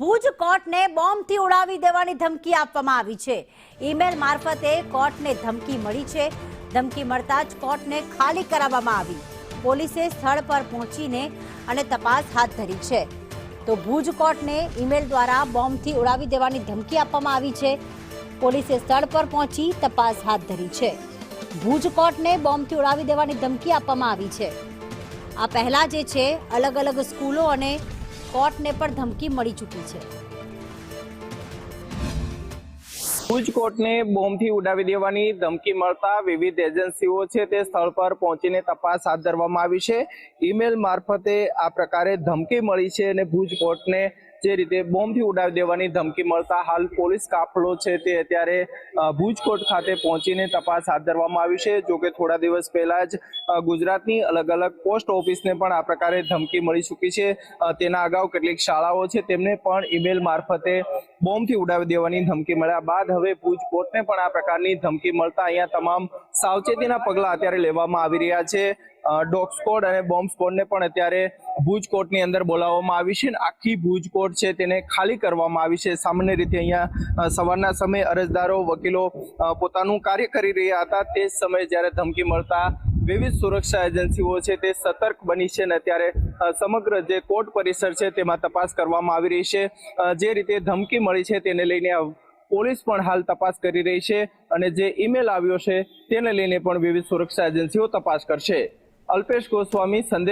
ભુજ કોર્ટને બોમ્બથી ઉડાવી દેવાની ધમકી આપવામાં આવી છે। ઈમેલ મારફતે કોર્ટને ધમકી મળી છે। ધમકી મળતા જ કોર્ટને ખાલી કરાવવામાં આવી। પોલીસે સ્થળ પર પહોંચીને અને તપાસ હાથ ધરી છે। તો ભુજ કોર્ટને ઈમેલ દ્વારા બોમ્બથી ઉડાવી દેવાની ધમકી આપવામાં આવી છે। પોલીસે સ્થળ પર પહોંચી તપાસ હાથ ધરી છે। ભુજ કોર્ટને બોમ્બથી ઉડાવી દેવાની ધમકી આપવામાં આવી છે। આ પહેલા જે છે અલગ અલગ સ્કૂલો અને કોર્ટને પણ ધમકી મળી ચૂકી છે। ભુજ કોર્ટને બોમ્બથી ઉડાવી દેવાની ધમકી મળતા વિવિધ એજન્સીઓ છે તે સ્થળ પર પહોંચીને તપાસ હાથ ધરવામાં આવી છે। ઈમેલ મારફતે આ પ્રકારે ધમકી મળી છે અને ભુજ કોર્ટને જે રીતે બોમ્બથી ઉડાવી દેવાની ધમકી મળતા હાલ પોલીસ કાફલો છે તે અત્યારે ભુજ કોર્ટ ખાતે પહોંચીને તપાસ હાથ ધરવામાં આવી છે। જોકે થોડા દિવસ પહેલા જ ગુજરાતની અલગ અલગ પોસ્ટ ઓફિસને પણ આ પ્રકારે ધમકી મળી ચૂકી છે। તેના અગાઉ કેટલીક શાળાઓ છે તેમને પણ ઈમેલ મારફતે બોમ્બથી ઉડાવી દેવાની ધમકી મળ્યા બાદ હવે ભુજ કોર્ટને પણ આ પ્રકારની ધમકી મળતા અહીંયા તમામ સાવચેતીના પગલાં અત્યારે લેવામાં આવી રહ્યા છે। ડોગ સ્કોડ અને બોમ્બ સ્કોડને પણ અત્યારે ભુજ કોર્ટની અંદર બોલાવવામાં આવી છે। આખી ભુજ કોર્ટ છે તેને ખાલી કરવામાં આવી છે। સામાન્ય રીતે અહીંયા સવારના સમયે અરજદારો વકીલો પોતાનું કાર્ય કરી રહ્યા હતા। તે જ સમયે જ્યારે ધમકી મળતા વિવિધ સુરક્ષા એજન્સીઓ છે તે સતર્ક બની છે અને અત્યારે સમગ્ર જે કોર્ટ પરિસર છે તેમાં તપાસ કરવામાં આવી રહી છે। જે રીતે ધમકી મળી છે તેને લઈને પોલીસ પણ હાલ તપાસ કરી રહી છે અને જે ઈમેલ આવ્યો છે તેને લઈને પણ વિવિધ સુરક્ષા એજન્સીઓ તપાસ કરશે। અલ્પેશ ગોસ્વામી, સંદેશ।